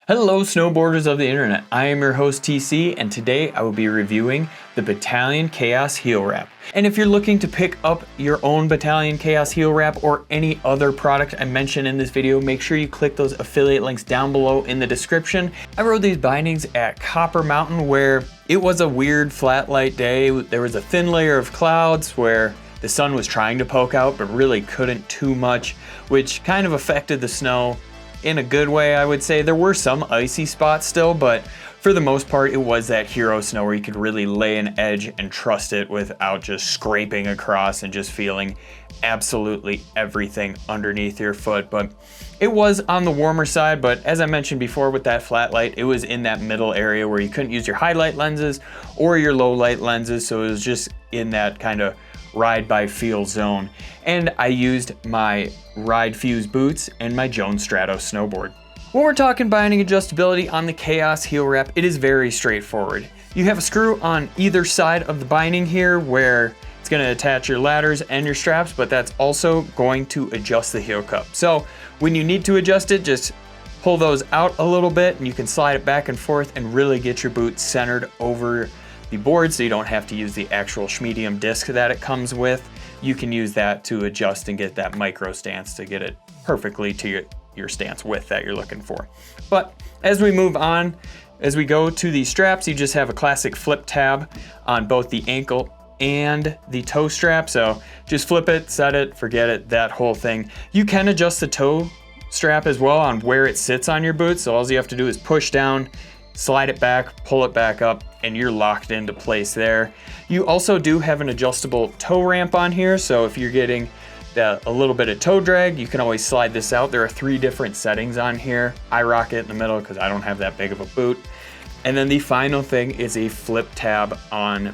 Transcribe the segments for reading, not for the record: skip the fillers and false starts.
Hello snowboarders of the internet, I am your host TC and today I will be reviewing the Bataleon Chaos Heel Wrap. And if you're looking to pick up your own Bataleon Chaos Heel Wrap or any other product I mentioned in this video, make sure you click those affiliate links down below in the description. I rode these bindings at Copper Mountain where it was a weird flat light day. There was a thin layer of clouds where the sun was trying to poke out but really couldn't too much, which kind of affected the snow in a good way, I would say. There were some icy spots still, but for the most part, it was that hero snow where you could really lay an edge and trust it without just scraping across and just feeling absolutely everything underneath your foot. But it was on the warmer side, but as I mentioned before with that flat light, it was in that middle area where you couldn't use your highlight lenses or your low light lenses, so it was just in that kind of ride by feel zone. And I used my Ride Fuse boots and my Jones Strato snowboard. When we're talking binding adjustability on the Chaos Heel Wrap, it is very straightforward. You have a screw on either side of the binding here where it's going to attach your ladders and your straps, but that's also going to adjust the heel cup. So when you need to adjust it, just pull those out a little bit and you can slide it back and forth and really get your boot centered over the board so you don't have to use the actual schmedium disc that it comes with. You can use that to adjust and get that micro stance to get it perfectly to your stance width that you're looking for. But as we move on, as we go to the straps, you just have a classic flip tab on both the ankle and the toe strap. So just flip it, set it, forget it, that whole thing. You can adjust the toe strap as well on where it sits on your boot. So all you have to do is push down, slide it back, pull it back up, and you're locked into place there. You also do have an adjustable toe ramp on here, so if you're getting a little bit of toe drag, you can always slide this out. There are 3 different settings on here. I rock it in the middle because I don't have that big of a boot. And then the final thing is a flip tab on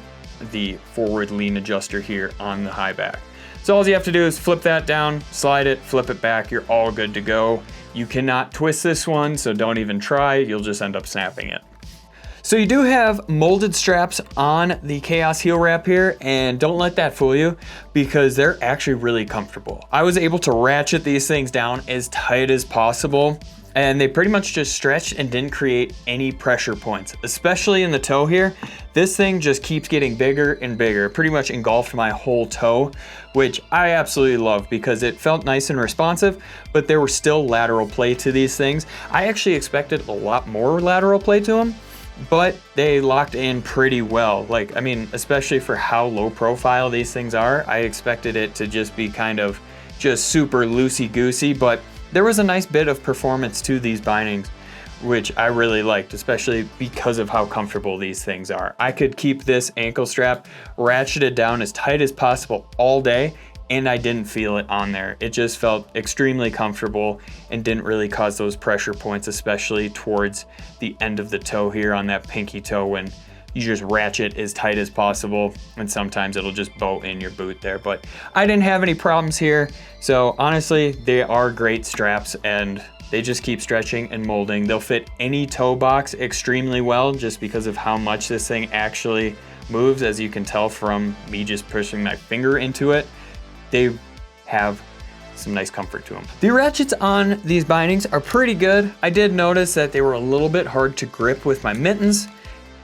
the forward lean adjuster here on the Highback. So all you have to do is flip that down, slide it, flip it back, you're all good to go. You cannot twist this one, so don't even try, you'll just end up snapping it. So you do have molded straps on the Chaos Heel Wrap here, and don't let that fool you because they're actually really comfortable. I was able to ratchet these things down as tight as possible, and they pretty much just stretched and didn't create any pressure points, especially in the toe here. This thing just keeps getting bigger and bigger. It pretty much engulfed my whole toe, which I absolutely love because it felt nice and responsive, but there was still lateral play to these things. I actually expected a lot more lateral play to them, but they locked in pretty well. I mean, especially for how low profile these things are, I expected it to just be kind of just super loosey-goosey, but there was a nice bit of performance to these bindings, which I really liked, especially because of how comfortable these things are. I could keep this ankle strap ratcheted down as tight as possible all day, and I didn't feel it on there. It just felt extremely comfortable and didn't really cause those pressure points, especially towards the end of the toe here on that pinky toe when you just ratchet as tight as possible, and sometimes it'll just bow in your boot there. But I didn't have any problems here. So honestly, they are great straps and they just keep stretching and molding. They'll fit any toe box extremely well just because of how much this thing actually moves, as you can tell from me just pushing my finger into it. They have some nice comfort to them. The ratchets on these bindings are pretty good. I did notice that they were a little bit hard to grip with my mittens.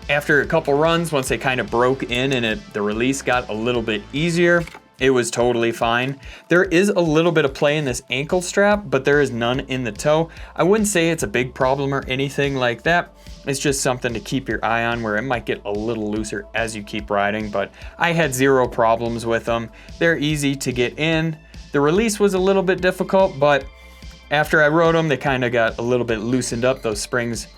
After a couple runs, once they kind of broke in and the release got a little bit easier, it was totally fine. There is a little bit of play in this ankle strap, but there is none in the toe. I wouldn't say it's a big problem or anything like that. It's just something to keep your eye on where it might get a little looser as you keep riding, but I had 0 problems with them. They're easy to get in. The release was a little bit difficult, but after I rode them, they kind of got a little bit loosened up. Those springs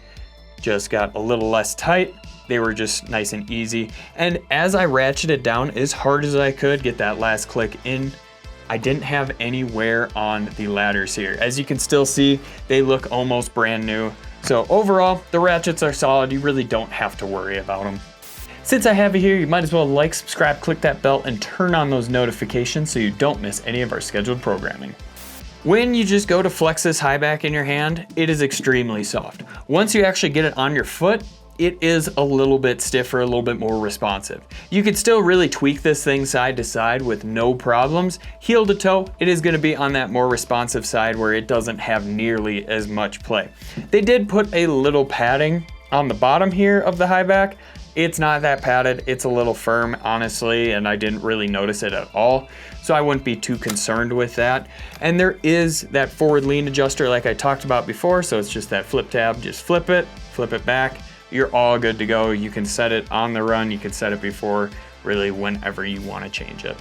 just got a little less tight. They were just nice and easy. And as I ratcheted down as hard as I could, get that last click in, I didn't have any wear on the ladders here. As you can still see, they look almost brand new. So overall, the ratchets are solid. You really don't have to worry about them. Since I have you here, you might as well like, subscribe, click that bell, and turn on those notifications so you don't miss any of our scheduled programming. When you just go to flex this Highback in your hand, it is extremely soft. Once you actually get it on your foot, it is a little bit stiffer, a little bit more responsive. You could still really tweak this thing side to side with no problems. Heel to toe, it is gonna be on that more responsive side where it doesn't have nearly as much play. They did put a little padding on the bottom here of the Highback. It's not that padded, it's a little firm, honestly, and I didn't really notice it at all. So I wouldn't be too concerned with that. And there is that forward lean adjuster like I talked about before, so it's just that flip tab, just flip it back. You're all good to go. You can set it on the run, you can set it before, really whenever you want to change it.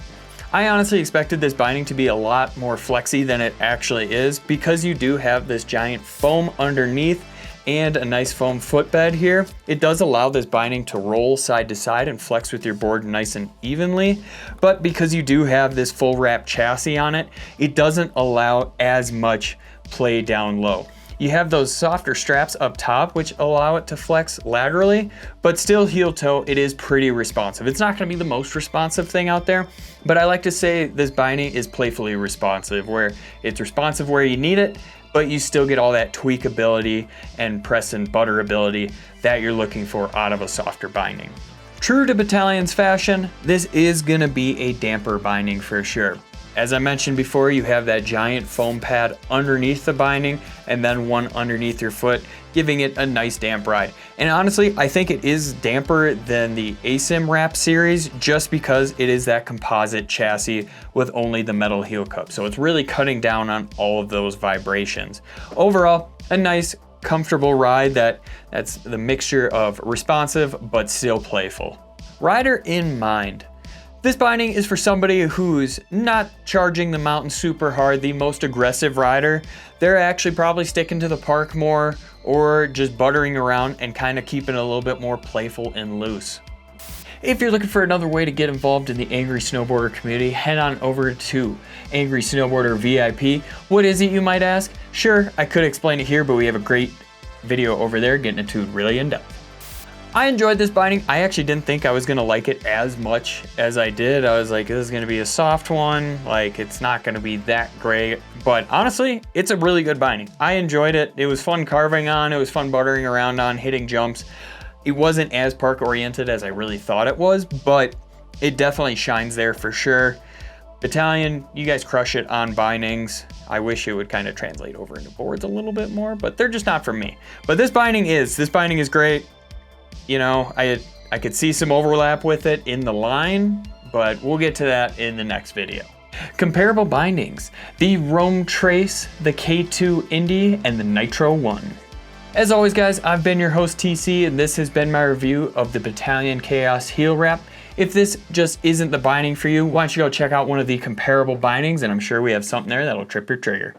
I honestly expected this binding to be a lot more flexy than it actually is because you do have this giant foam underneath and a nice foam footbed here. It does allow this binding to roll side to side and flex with your board nice and evenly, but because you do have this full wrap chassis on it, it doesn't allow as much play down low. You have those softer straps up top, which allow it to flex laterally, but still heel toe, it is pretty responsive. It's not gonna be the most responsive thing out there, but I like to say this binding is playfully responsive, where it's responsive where you need it, but you still get all that tweakability and press and butter ability that you're looking for out of a softer binding. True to Batalion's fashion, this is gonna be a damper binding for sure. As I mentioned before, you have that giant foam pad underneath the binding and then one underneath your foot, giving it a nice damp ride. And honestly, I think it is damper than the ASIM wrap series just because it is that composite chassis with only the metal heel cup. So it's really cutting down on all of those vibrations. Overall, a nice, comfortable ride that's the mixture of responsive but still playful. Rider in mind. This binding is for somebody who's not charging the mountain super hard, the most aggressive rider. They're actually probably sticking to the park more or just buttering around and kind of keeping it a little bit more playful and loose. If you're looking for another way to get involved in the Angry Snowboarder community, head on over to Angry Snowboarder VIP. What is it, you might ask? Sure, I could explain it here, but we have a great video over there getting into it really in depth. I enjoyed this binding. I actually didn't think I was gonna like it as much as I did. I was like, this is gonna be a soft one. Like, it's not gonna be that great. But honestly, it's a really good binding. I enjoyed it. It was fun carving on. It was fun buttering around on, hitting jumps. It wasn't as park oriented as I really thought it was, but it definitely shines there for sure. Bataleon, you guys crush it on bindings. I wish it would kind of translate over into boards a little bit more, but they're just not for me. But this binding is great. You know, I could see some overlap with it in the line, but we'll get to that in the next video. Comparable bindings, the Rome Trace, the K2 Indy, and the Nitro One. As always guys, I've been your host TC, and this has been my review of the Bataleon Chaos heel wrap. If this just isn't the binding for you, why don't you go check out one of the comparable bindings, and I'm sure we have something there that'll trip your trigger.